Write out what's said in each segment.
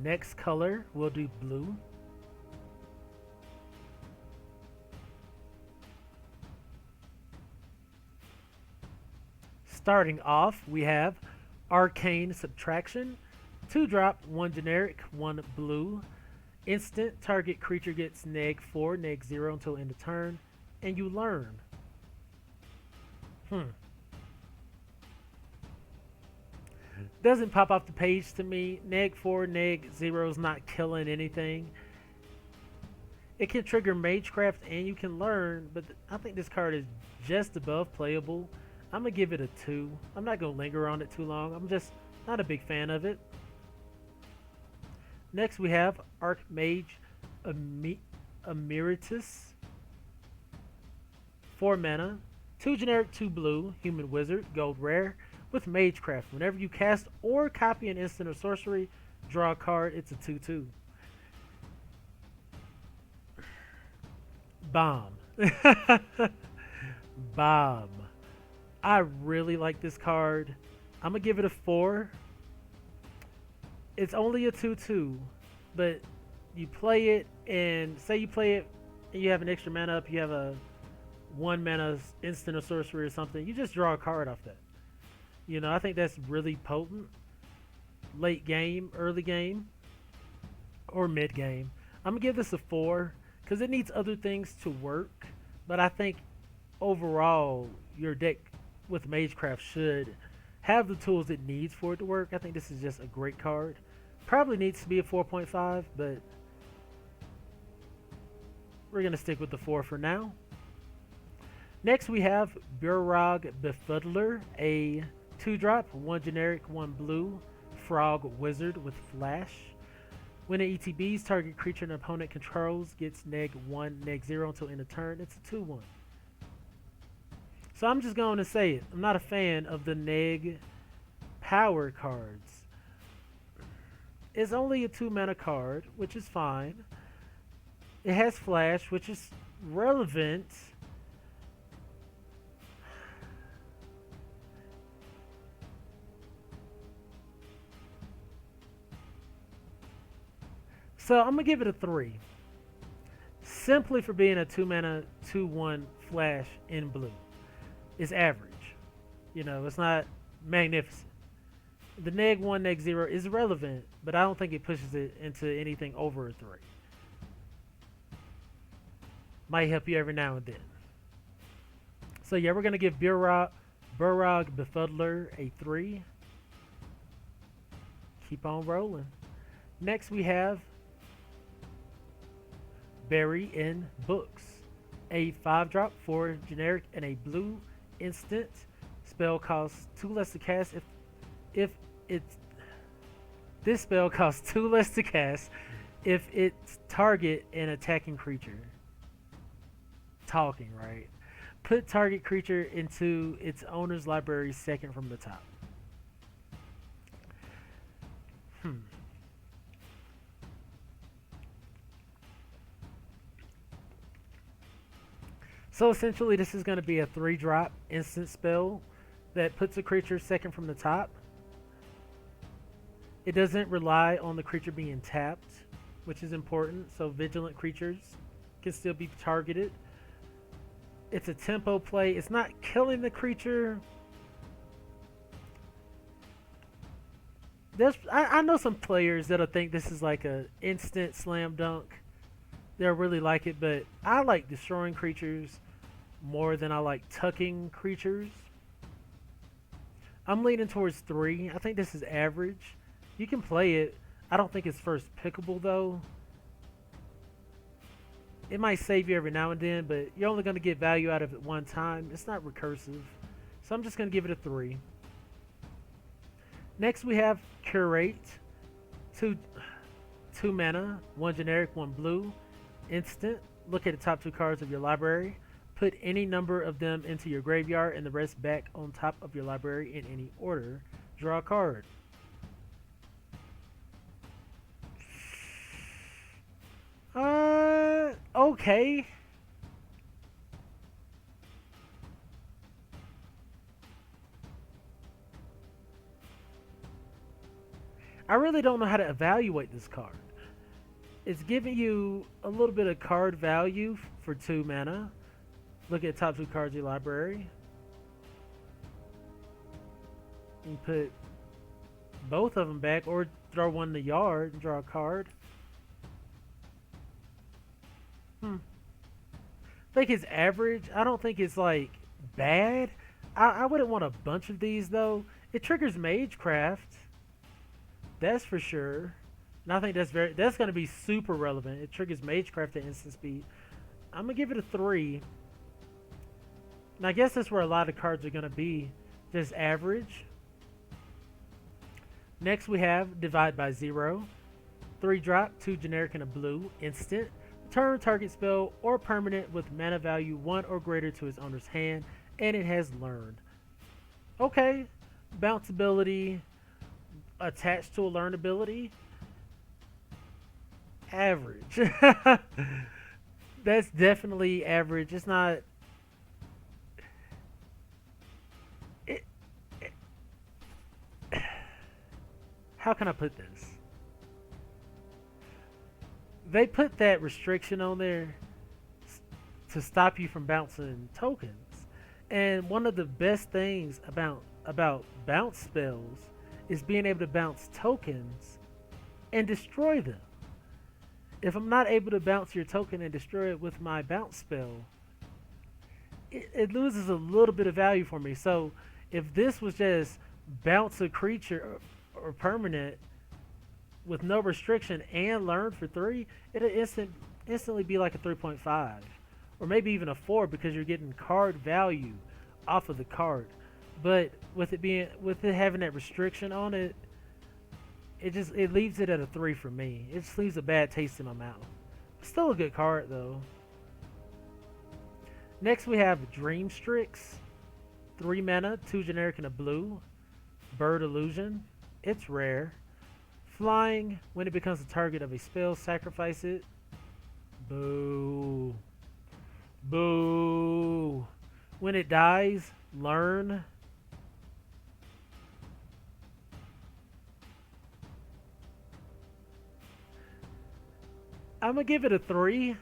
Next color, we'll do blue. Starting off, we have Arcane Subtraction. 2 drop, 1 generic, 1 blue. Instant, target creature gets neg 4, neg 0 until end of turn, and you learn. Hmm. Doesn't pop off the page to me. Neg 4, neg 0 is not killing anything. It can trigger Magecraft and you can learn, but I think this card is just above playable. I'm going to give it a 2. I'm not going to linger on it too long. I'm just not a big fan of it. Next we have Archmage Emeritus. 4 mana, 2 generic, 2 blue, human wizard, gold rare, with Magecraft. Whenever you cast or copy an instant or sorcery, draw a card, it's a 2/2. Bomb. Bomb. I really like this card. I'm going to give it a 4. It's only a 2/2, but you play it, and say you play it and you have an extra mana up, you have a 1 mana instant or sorcery or something, you just draw a card off that. You know, I think that's really potent. Late game, early game, or mid game. I'm going to give this a 4 because it needs other things to work, but I think overall your deck with Magecraft should have the tools it needs for it to work. I think this is just a great card. Probably needs to be a 4.5, but we're going to stick with the 4 for now. Next we have Burrog Befuddler, a 2 drop, 1 generic, 1 blue, frog wizard with flash. When it ETBs, target creature an opponent controls gets neg 1, neg 0 until end of turn. It's a 2/1. So I'm just going to say it. I'm not a fan of the neg power cards. It's only a 2 mana card, which is fine. It has flash, which is relevant. So I'm gonna give it a 3, simply for being a 2 mana 2/1 flash in blue. It's average. You know, it's not magnificent. The neg 1, neg 0 is relevant, but I don't think it pushes it into anything over a 3. Might help you every now and then. So yeah, we're gonna give Burrog Befuddler a 3. Keep on rolling. Next we have Bury in Books, a 5 drop, 4 generic, and a blue instant. Spell costs 2 less to cast if it's this spell costs 2 less to cast if it's target an attacking creature. Talking, right? Put target creature into its owner's library second from the top. So essentially this is going to be a 3 drop instant spell that puts a creature second from the top. It doesn't rely on the creature being tapped, which is important, so vigilant creatures can still be targeted. It's a tempo play. It's not killing the creature. I know some players that'll think this is like a instant slam dunk. They'll really like it, but I like destroying creatures more than I like tucking creatures. I'm leaning towards 3. I think this is average. You can play it. I don't think it's first pickable though. It might save you every now and then, but you're only going to get value out of it one time. It's not recursive. So I'm just going to give it a 3. Next we have Curate. 2 mana, 1 generic, 1 blue. Instant. Look at the top 2 cards of your library. Put any number of them into your graveyard and the rest back on top of your library in any order. Draw a card. Okay. I really don't know how to evaluate this card. It's giving you a little bit of card value for 2 mana. Look at top 2 cards of your library. You put both of them back, or throw one in the yard and draw a card. I think it's average. I don't think it's like bad. I wouldn't want a bunch of these though. It triggers Magecraft. That's for sure. And I think that's gonna be super relevant. It triggers Magecraft at instant speed. I'm gonna give it a 3. And I guess that's where a lot of cards are gonna be. Just average. Next we have Divide by Zero. 3 drop, 2 generic and a blue. Instant. Turn target spell or permanent with mana value 1 or greater to its owner's hand, and it has learned. Okay, bounce ability attached to a learn ability. Average. That's definitely average. It's not. How can I put this? They put that restriction on there to stop you from bouncing tokens. And one of the best things about bounce spells is being able to bounce tokens and destroy them. If I'm not able to bounce your token and destroy it with my bounce spell, it loses a little bit of value for me. So if this was just bounce a creature or permanent with no restriction and learn for 3, it'll instantly be like a 3.5 or maybe even a 4 because you're getting card value off of the card. But with it having that restriction on it, it leaves it at a 3 for me. It just leaves a bad taste in my mouth. Still a good card though. Next we have Dream Strix. 3 mana, 2 generic and a blue. Bird Illusion. It's rare. Flying, when it becomes the target of a spell, sacrifice it. Boo. Boo. When it dies, learn. I'm going to give it a 3.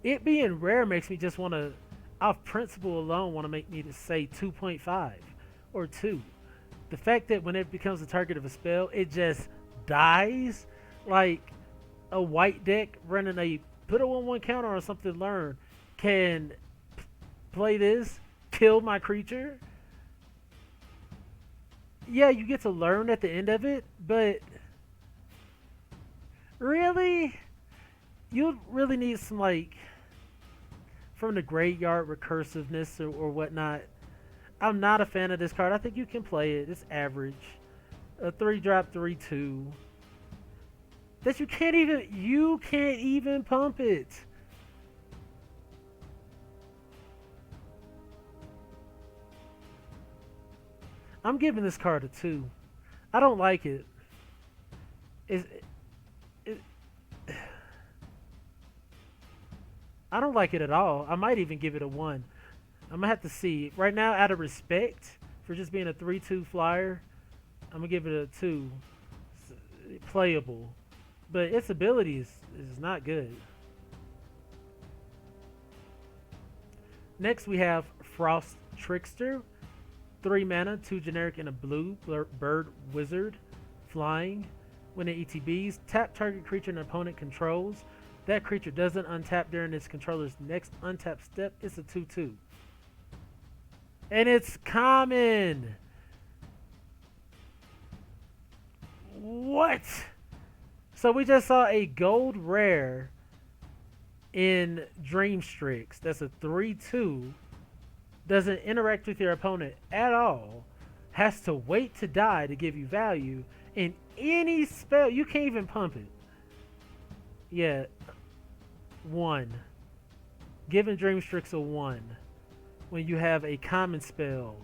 It being rare makes me just want to, off principle alone, want to make me to say 2.5 or 2. The fact that when it becomes the target of a spell, it just dies, like a white deck running a put a 1/1 counter on something learn can play this, kill my creature. Yeah, you get to learn at the end of it, but really, you really need some like from the graveyard recursiveness or whatnot. I'm not a fan of this card. I think you can play it. It's average. A 3 drop 3/2. That you can't even pump it. I'm giving this card a 2. I don't like it. I don't like it at all. I might even give it a 1. I'm gonna have to see. Right now, out of respect for just being a 3/2 flyer, I'm gonna give it a 2. It's playable, but its ability is not good. Next, we have Frost Trickster. 3 mana, 2 generic and a blue. Bird Wizard. Flying. When it ETBs, tap target creature an opponent controls. That creature doesn't untap during its controller's next untap step. It's a 2/2. And it's common. What? So we just saw a gold rare in Dream Strix. That's a 3/2. Doesn't interact with your opponent at all. Has to wait to die to give you value. In any spell, you can't even pump it. Yeah. 1. Giving Dream Strix a 1. When you have a common spell,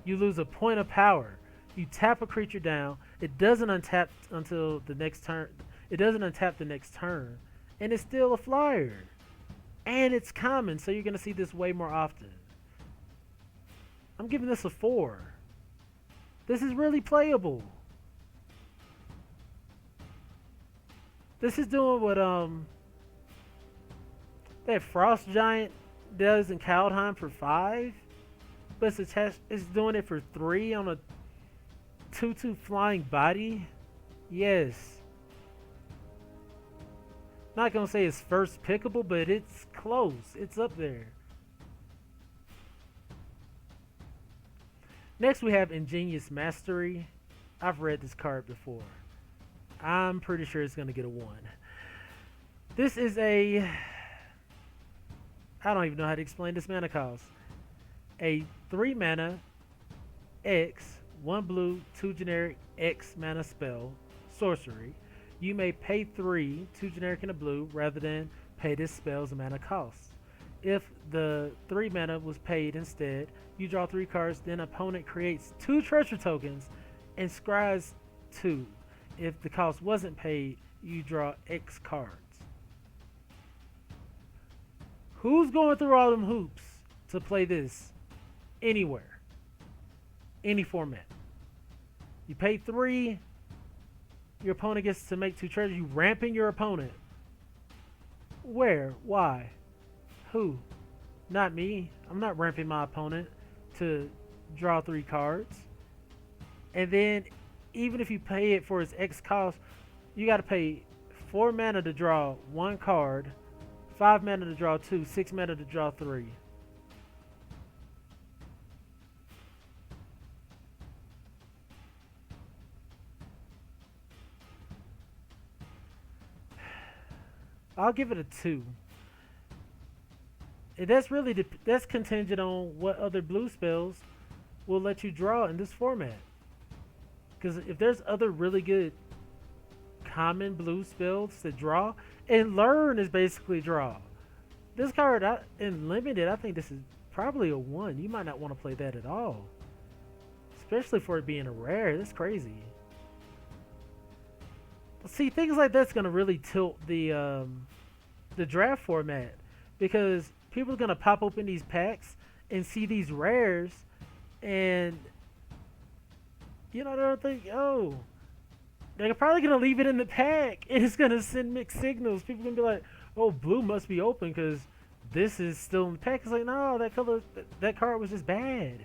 you lose a point of power. You tap a creature down. It doesn't untap until the next turn. It doesn't untap the next turn. And it's still a flyer. And it's common, so you're going to see this way more often. I'm giving this a 4. This is really playable. This is doing what that Frost Giant does in Kaldheim for 5, but it's doing it for 3 on a 2/2 flying body. Yes. Not gonna say it's first pickable, but it's close. It's up there. Next we have Ingenious Mastery. I've read this card before. I'm pretty sure it's gonna get a 1. This is a, I don't even know how to explain this mana cost. A 3 mana X, 1 blue, 2 generic X mana spell, sorcery. You may pay 3, 2 generic and a blue, rather than pay this spell's mana cost. If the 3 mana was paid instead, you draw 3 cards, then opponent creates 2 treasure tokens and scries 2. If the cost wasn't paid, you draw X cards. Who's going through all them hoops to play this anywhere? Any format. You pay 3, your opponent gets to make 2 treasures. You ramping your opponent. Where? Why? Who? Not me. I'm not ramping my opponent to draw 3 cards. And then, even if you pay it for its X cost, you got to pay 4 mana to draw 1 card, 5 mana to draw 2, 6 mana to draw 3. I'll give it a 2. And that's contingent on what other blue spells will let you draw in this format. Because if there's other really good common blue spells to draw, and learn is basically draw. This card in limited, I think this is probably a 1. You might not want to play that at all, especially for it being a rare. That's crazy. See, things like that's gonna really tilt the draft format, because people are gonna pop open these packs and see these rares, and they'll think, oh, they're probably gonna leave it in the pack, and it's gonna send mixed signals. People are gonna be like, oh, blue must be open because this is still in the pack. It's like, no, that card was just bad.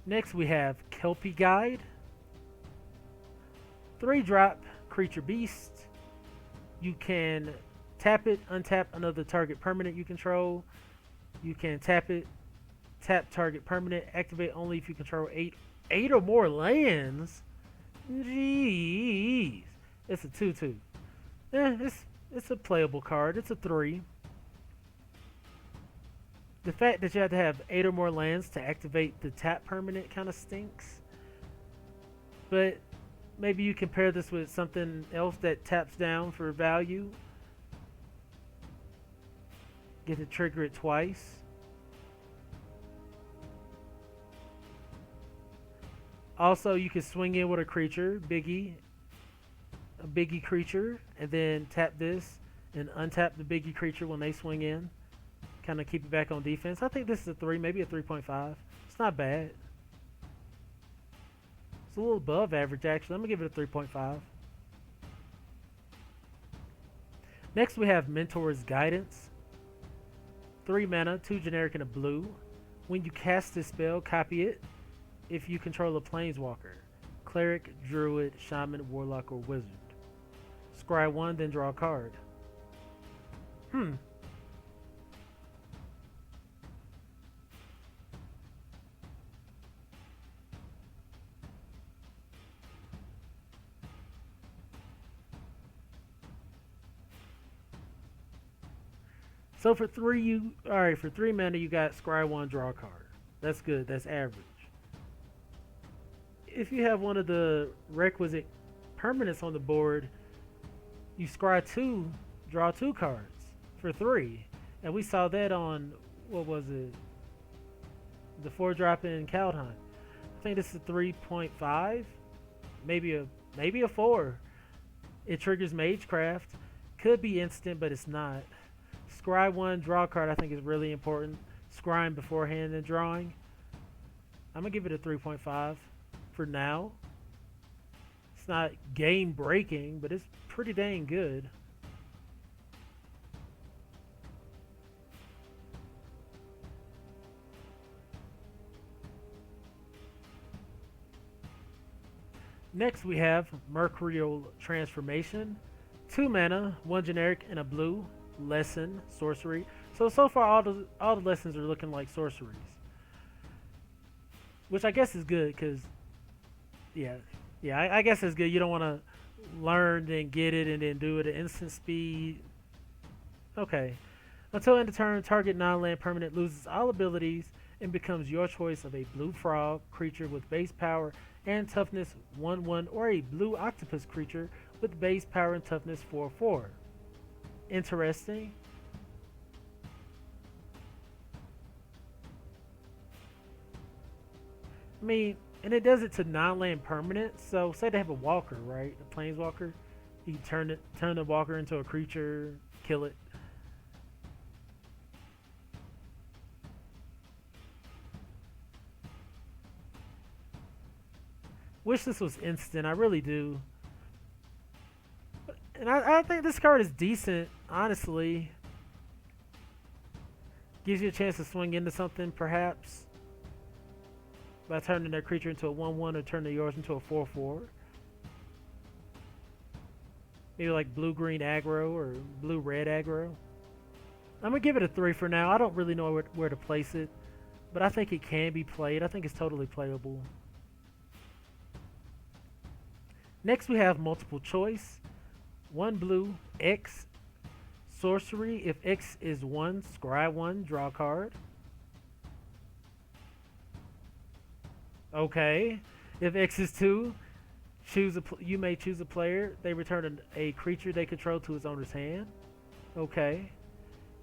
Next we have Kelpie Guide. 3-drop creature beast. You can tap it, untap another target permanent you control. You can tap it, tap target permanent, activate only if you control 8 or more lands. Jeez. It's a 2/2. It's a playable card. It's a 3. The fact that you have to have 8 or more lands to activate the tap permanent kind of stinks. But maybe you compare this with something else that taps down for value. Get to trigger it twice. Also, you can swing in with a creature, a biggie creature, and then tap this and untap the biggie creature when they swing in. Kind of keep it back on defense. I think this is a 3, maybe a 3.5. It's not bad. It's a little above average, actually. I'm going to give it a 3.5. Next, we have Mentor's Guidance. 3 mana, 2 generic and a blue. When you cast this spell, copy it if you control a planeswalker. Cleric, Druid, Shaman, Warlock, or Wizard. Scry 1, then draw a card. So for 3 mana you got scry 1, draw a card. That's good. That's average. If you have one of the requisite permanents on the board, you scry 2, draw 2 cards for 3. And we saw that on, what was it? The 4-drop in Kaldheim. I think this is a 3.5, maybe a 4. It triggers Magecraft. Could be instant, but it's not. Scry 1, draw a card, I think is really important. Scrying beforehand and drawing. I'm gonna give it a 3.5 for now. It's not game breaking, but it's pretty dang good. Next we have Mercurial Transformation. 2 mana, 1 generic, and a blue. Lesson, sorcery. So far all the lessons are looking like sorceries. Which I guess is good, because, yeah. Yeah, I guess it's good. You don't want to learn, then get it, and then do it at instant speed. Okay. Until end of turn, target non-land permanent loses all abilities and becomes your choice of a blue frog creature with base power and toughness 1/1, or a blue octopus creature with base power and toughness 4/4. Interesting. I mean, and it does it to non-land permanent. So say they have a walker, right? A planeswalker. You turn the walker into a creature, kill it. Wish this was instant. I really do. And I think this card is decent, honestly. Gives you a chance to swing into something, perhaps, by turning their creature into a 1/1 or turning yours into a 4/4. Maybe like blue-green aggro or blue-red aggro. I'm going to give it a 3 for now. I don't really know where to place it, but I think it can be played. I think it's totally playable. Next we have multiple choice. 1 blue, X, sorcery. If X is 1, scry 1, draw a card. Okay. If X is 2, you may choose a player. They return a creature they control to its owner's hand. Okay.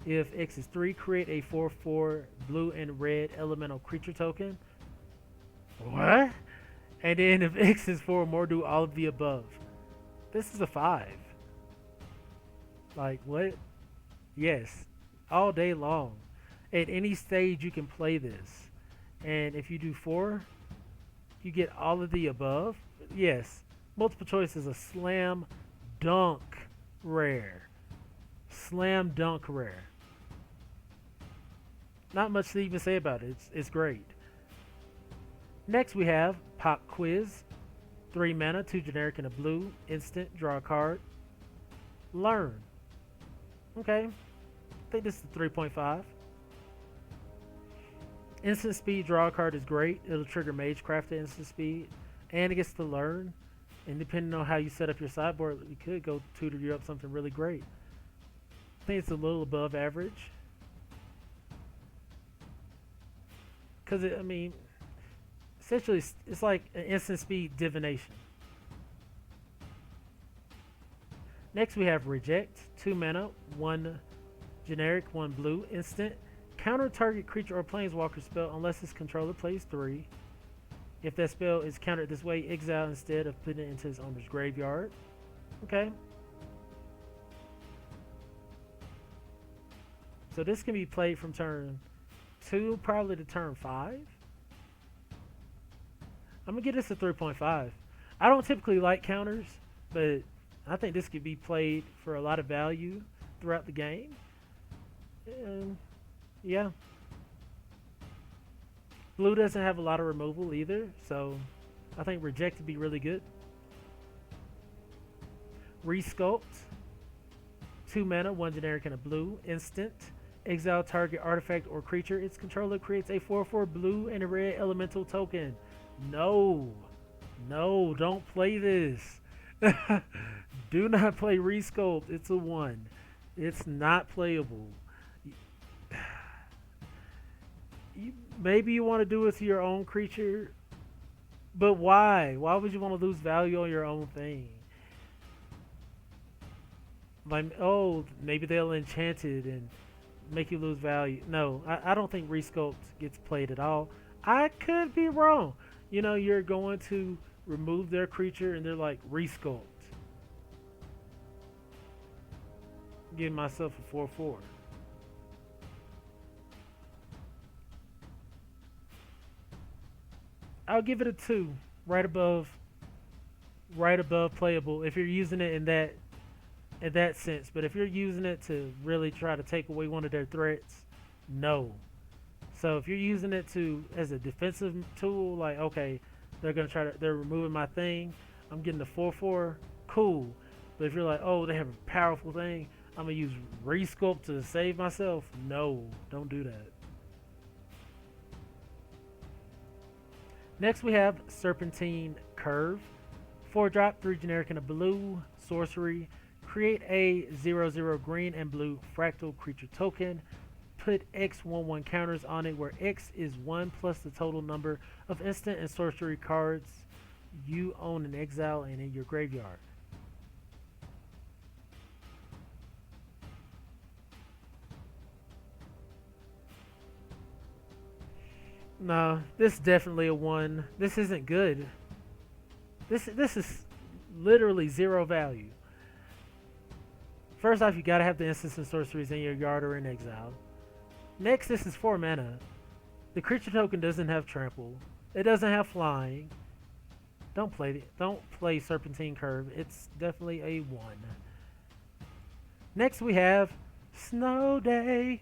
If X is 3, create a 4/4 blue and red elemental creature token. What? And then if X is 4 or more, do all of the above. This is a 5. Like, what? Yes. All day long. At any stage, you can play this. And if you do 4, you get all of the above. Yes. Multiple choice is a slam dunk rare. Slam dunk rare. Not much to even say about it. It's great. Next we have Pop Quiz. 3 mana, 2 generic and a blue. Instant, draw a card. Learn. Okay. I think this is 3.5. Instant speed, draw a card is great. It'll trigger Magecraft at instant speed. And it gets to learn. And depending on how you set up your sideboard, you could go tutor you up something really great. I think it's a little above average. Because, I mean, essentially, it's like an instant speed divination. Next, we have Reject. 2 mana, 1 generic, 1 blue. Instant. Counter target creature or planeswalker spell unless its controller plays 3. If that spell is countered this way, exile instead of putting it into its owner's graveyard. Okay. So this can be played from turn 2 probably to turn 5. I'm going to give this a 3.5. I don't typically like counters, but I think this could be played for a lot of value throughout the game. And yeah. Blue doesn't have a lot of removal either, so I think Reject would be really good. Resculpt. 2 mana, 1 generic and a blue. Instant. Exile target artifact or creature. Its controller creates a 4/4 blue and a red elemental token. No. No, don't play this. Do not play Resculpt. It's a 1. It's not playable. Maybe you want to do it to your own creature, but why? Why would you want to lose value on your own thing? Like, oh, maybe they'll enchant it and make you lose value. No, I don't think Resculpt gets played at all. I could be wrong. You know, you're going to remove their creature and they're like, Resculpt. Give myself a 4/4. I'll give it a 2, right above, right above playable if you're using it in that sense. But if you're using it to really try to take away one of their threats, no. So if you're using it to as a defensive tool, like okay, they're removing my thing, I'm getting the 4/4, cool. But if you're like, oh, they have a powerful thing, I'm gonna use resculpt to save myself. No, don't do that. Next we have Serpentine Curve. 4 drop, 3 generic and a blue. Sorcery. Create a 0/0 green and blue fractal creature token. Put X/1/1 counters on it where X is 1 plus the total number of instant and sorcery cards you own in exile and in your graveyard. No, this is definitely a 1. This isn't good. This is literally 0 value. First off, you gotta have the instants and sorceries in your yard or in exile. Next, this is 4 mana. The creature token doesn't have trample. It doesn't have flying. Don't play Serpentine Curve. It's definitely a 1. Next we have Snow Day.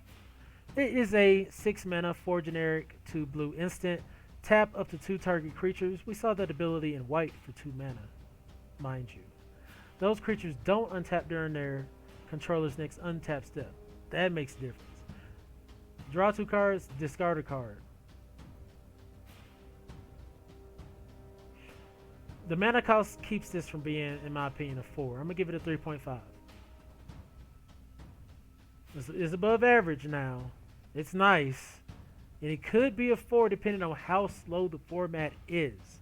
It is a 6 mana, 4 generic, 2 blue instant. Tap up to 2 target creatures. We saw that ability in white for 2 mana, mind you. Those creatures don't untap during their controller's next untap step. That makes a difference. Draw 2 cards, discard a card. The mana cost keeps this from being, in my opinion, a 4. I'm going to give it a 3.5. It's above average now. It's nice. And it could be a 4 depending on how slow the format is.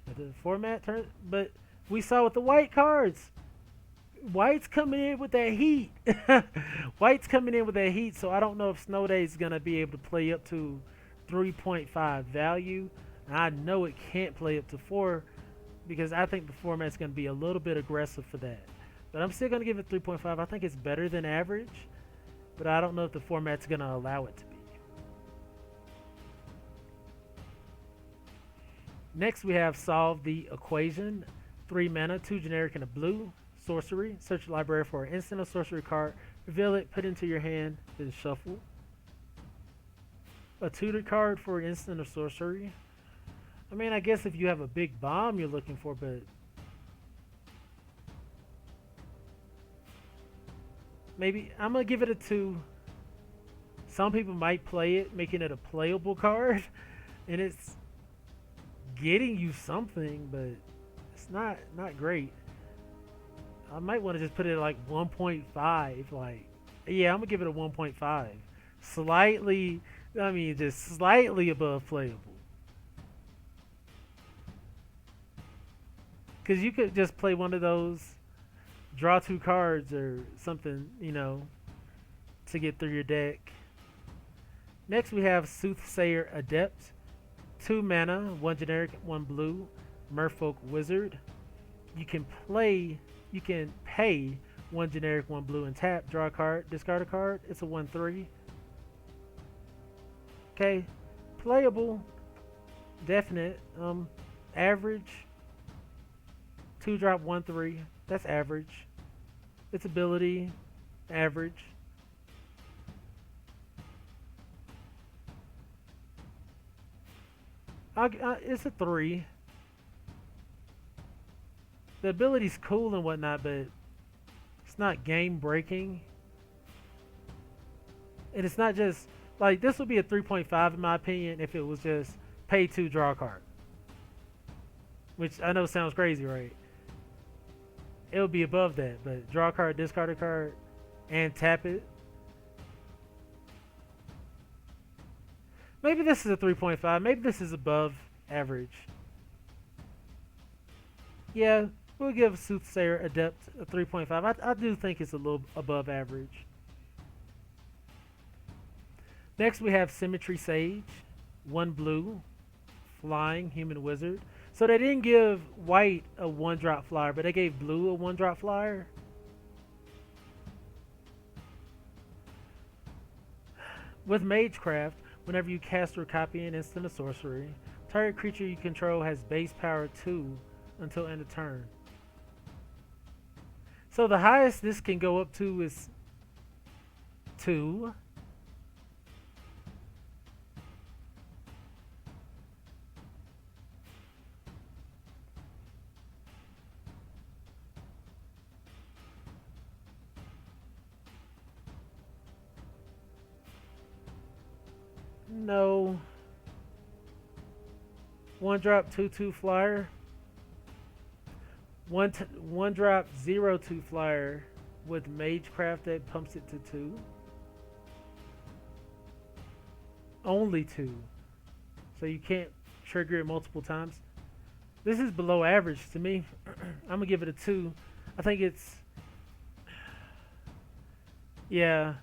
If the format turns, but we saw with the white cards. White's coming in with that heat. White's coming in with that heat, so I don't know if Snow Day is going to be able to play up to 3.5 value. And I know it can't play up to 4 because I think the format's going to be a little bit aggressive for that. But I'm still going to give it 3.5. I think it's better than average, but I don't know if the format's going to allow it to be. Next, we have Solve the Equation. 3 mana, 2 generic and a blue. Sorcery. Search the library for an instant or sorcery card. Reveal it, put it into your hand, then shuffle. A tutor card for an instant or sorcery. I mean, I guess if you have a big bomb you're looking for, but maybe I'm going to give it a 2. Some people might play it, making it a playable card, and it's getting you something, but it's not great. I might want to just put it at like 1.5. Like, yeah, I'm gonna give it a 1.5. Slightly, I mean, just slightly above playable. Because you could just play one of those, draw 2 cards or something, you know, to get through your deck. Next, we have Soothsayer Adept. 2 mana, 1 generic, 1 blue. Merfolk Wizard. You can pay 1 generic, 1 blue, and tap. Draw a card, discard a card. It's a 1/3. Okay, playable, definite. Average. 2 drop, 1/3. That's average. Its ability, average. It's a 3. The ability's cool and whatnot, but it's not game breaking. And it's not just like this would be a 3.5 in my opinion if it was just pay 2, draw a card. Which I know sounds crazy, right? It would be above that, but draw a card, discard a card, and tap it. Maybe this is a 3.5. Maybe this is above average. Yeah, we'll give Soothsayer Adept a 3.5. I do think it's a little above average. Next, we have Symmetry Sage. 1 blue, flying human wizard. So they didn't give white a 1-drop flyer, but they gave blue a 1-drop flyer. With Magecraft, whenever you cast or copy an instant or sorcery, Target creature you control has base power 2 until end of turn. So the highest this can go up to is 2. No. 1 drop 2/2 flyer. One drop 0/2 flyer with Magecraft that pumps it to 2. Only 2. So you can't trigger it multiple times. This is below average to me. I'm gonna give it a 2. I think it's, yeah.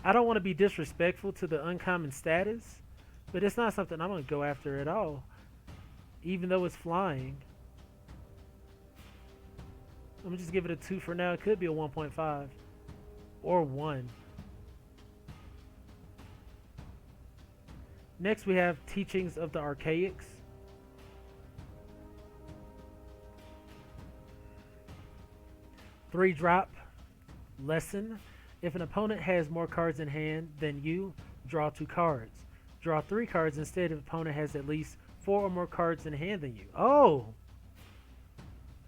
I don't want to be disrespectful to the uncommon status, but it's not something I'm gonna go after at all, even though it's flying. I'm gonna just give it a 2 for now. It could be a 1.5 or 1. Next we have Teachings of the Archaics. Three drop lesson. If an opponent has more cards in hand than you, draw 2 cards. Draw 3 cards instead if opponent has at least 4 or more cards in hand than you. Oh!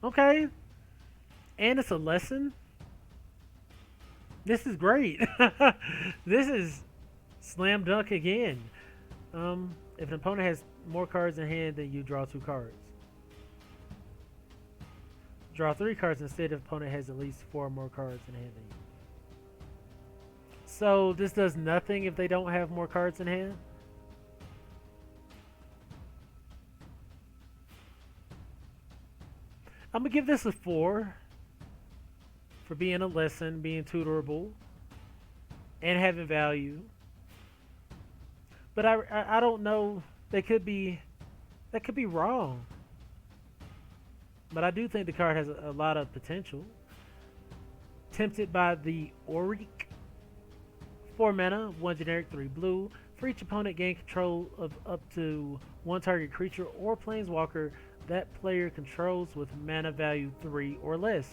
Okay. And it's a lesson? This is great. This is slam dunk again. If an opponent has more cards in hand than you, draw 2 cards. Draw 3 cards instead if opponent has at least 4 or more cards in hand than you. So this does nothing if they don't have more cards in hand? I'm going to give this a 4 for being a lesson, being tutorable, and having value. But I don't know. That could be wrong. But I do think the card has a lot of potential. Tempted by the Auric. 4 mana, 1 generic, 3 blue. For each opponent, gain control of up to 1 target creature or planeswalker that player controls with mana value 3 or less.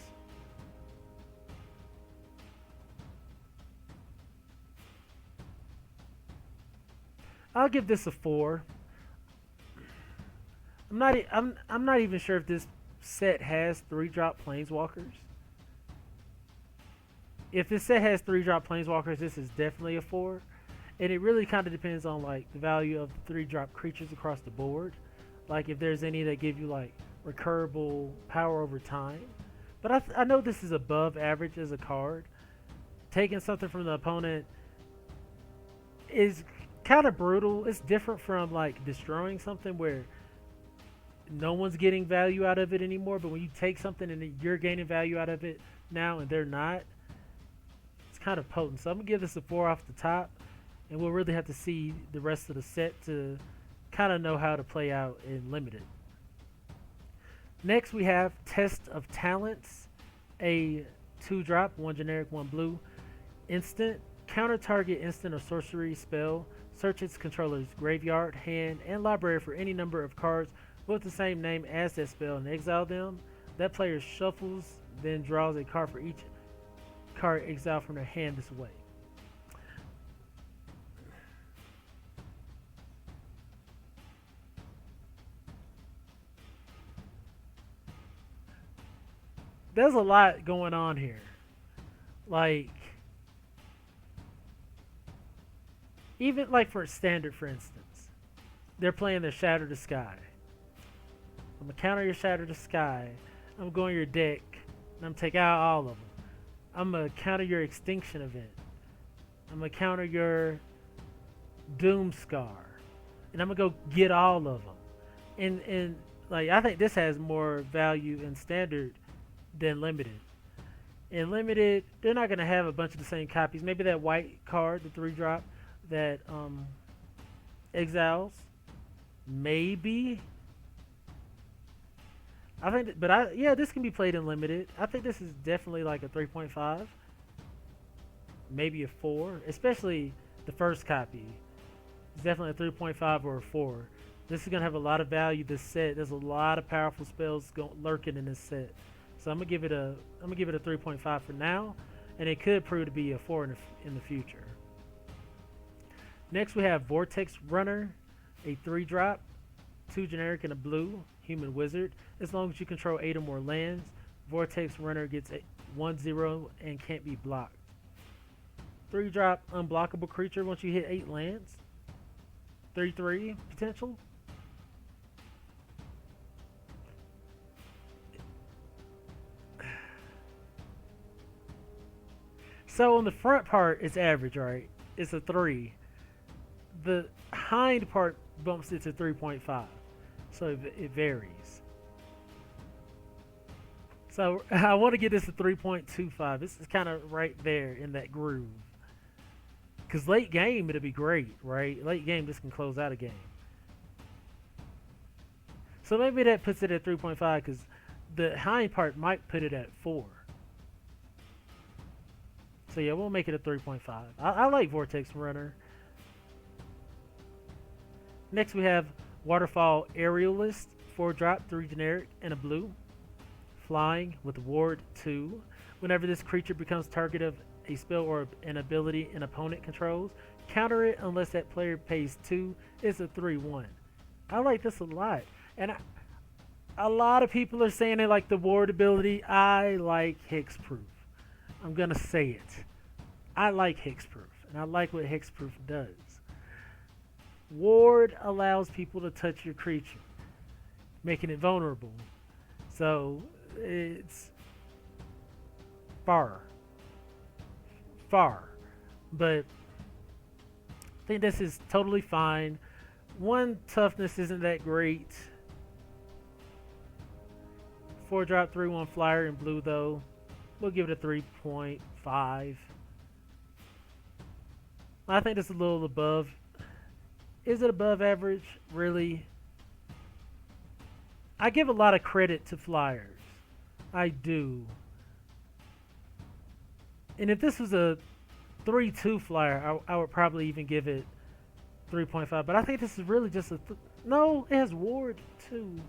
I'll give this a 4. I'm not even sure if this set has 3-drop planeswalkers. If this set has 3-drop planeswalkers, this is definitely a 4. And it really kind of depends on like the value of 3-drop creatures across the board. Like if there's any that give you like recurable power over time. But I know this is above average as a card. Taking something from the opponent is kind of brutal. It's different from like destroying something where no one's getting value out of it anymore. But when you take something and you're gaining value out of it now and they're not, it's kind of potent. So I'm going to give this a 4 off the top. And we'll really have to see the rest of the set to kind of know how to play out in Limited. Next we have Test of Talents. A 2-drop, 1 generic, 1 blue. Instant. Counter target instant or sorcery spell. Search its controller's graveyard, hand, and library for any number of cards with the same name as that spell and exile them. That player shuffles, then draws a card for each card exiled from their hand this way. There's a lot going on here. Like, even like for standard, for instance, they're playing their Shatter the Sky. I'm gonna counter your Shatter the Sky. I'm going your deck, and I'm gonna take out all of them. I'm gonna counter your Extinction Event. I'm gonna counter your Doom Scar, and I'm gonna go get all of them. And like I think this has more value in standard than Limited. In Limited, they're not gonna have a bunch of the same copies. Maybe that white card, the 3-drop that exiles. Maybe. I think, but yeah, this can be played in Limited. I think this is definitely like a 3.5, maybe a 4, especially the first copy. It's definitely a 3.5 or a 4. This is gonna have a lot of value. This set, there's a lot of powerful spells lurking in this set. So I'm gonna give it a 3.5 for now, and it could prove to be a 4 in the future. Next we have Vortex Runner, a 3-drop, 2 generic and a blue human wizard. As long as you control 8 or more lands, Vortex Runner gets a 1/0 and can't be blocked. 3-drop unblockable creature once you hit 8 lands. 3/3 potential. So on the front part, it's average, right? It's a 3. The hind part bumps it to 3.5. So it varies. So I want to get this to 3.25. This is kind of right there in that groove. Because late game, it'll be great, right? Late game, this can close out a game. So maybe that puts it at 3.5 because the hind part might put it at 4. So yeah, we'll make it a 3.5. I like Vortex Runner. Next we have Waterfall Aerialist, 4-drop, 3 generic, and a blue. Flying with Ward 2. Whenever this creature becomes target of a spell or an ability an opponent controls, counter it unless that player pays 2. It's a 3/1. I like this a lot. And a lot of people are saying they like the Ward ability. I like Hexproof. I'm going to say it. I like Hexproof. And I like what Hexproof does. Ward allows people to touch your creature, making it vulnerable. So it's far. But I think this is totally fine. 1 toughness isn't that great. 4-drop, 3/1 flyer in blue though. We'll give it a 3.5. I think it's a little above. Is it above average? Really? I give a lot of credit to flyers. I do. And if this was a 3/2 flyer, I would probably even give it 3.5. But I think this is really just a... no, it has Ward too.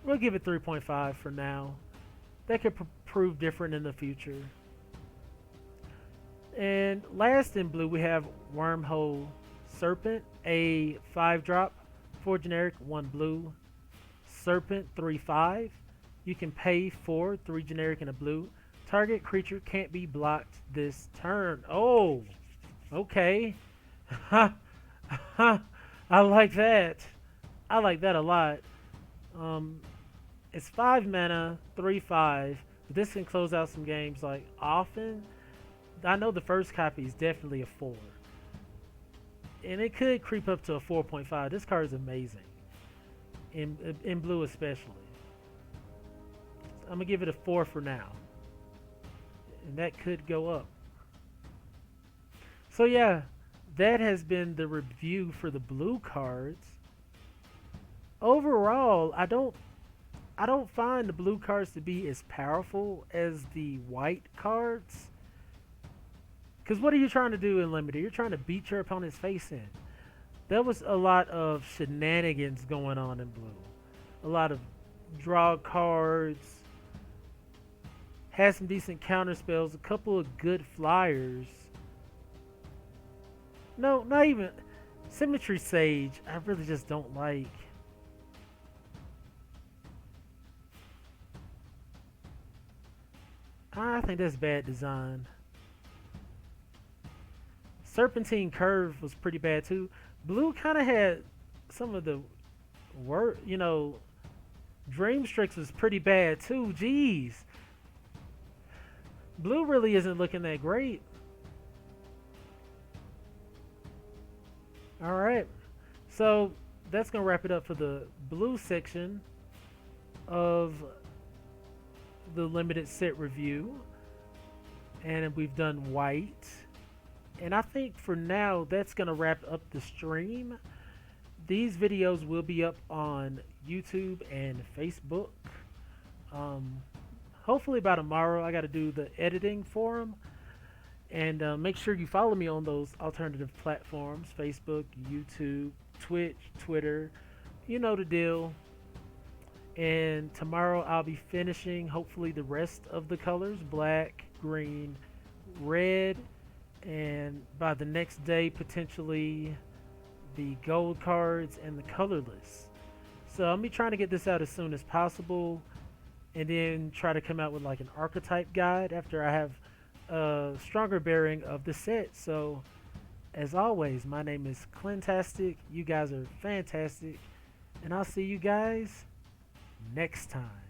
We'll give it 3.5 for now. That could prove different in the future. And last in blue, we have Wormhole Serpent, a 5-drop, 4 generic, 1 blue. Serpent, 3/5. You can pay 4, 3 generic, and a blue. Target creature can't be blocked this turn. Oh, okay. I like that. I like that a lot. It's 5 mana, 3/5. This can close out some games like often. I know the first copy is definitely a 4. And it could creep up to a 4.5. This card is amazing. In blue especially. I'm going to give it a 4 for now. And that could go up. So yeah, that has been the review for the blue cards. Overall, I don't find the blue cards to be as powerful as the white cards. Because what are you trying to do in Limited? You're trying to beat your opponent's face in. There was a lot of shenanigans going on in blue. A lot of draw cards. Had some decent counter spells. A couple of good flyers. No, not even. Symmetry Sage, I really just don't like. I think that's bad design. Serpentine Curve was pretty bad too. Blue kind of had some of the Dreamstrix was pretty bad too. Jeez. Blue really isn't looking that great. Alright. So that's going to wrap it up for the blue section of the limited set review. And we've done white. And I think for now, that's going to wrap up the stream. These videos will be up on YouTube and Facebook. Hopefully by tomorrow. I got to do the editing for them. And make sure you follow me on those alternative platforms. Facebook, YouTube, Twitch, Twitter. You know the deal. And tomorrow I'll be finishing hopefully the rest of the colors: black, green, red, and by the next day potentially the gold cards and the colorless. So I'll be trying to get this out as soon as possible, and then try to come out with like an archetype guide after I have a stronger bearing of the set. So as always, my name is Clintastik. You guys are fantastic, and I'll see you guys next time.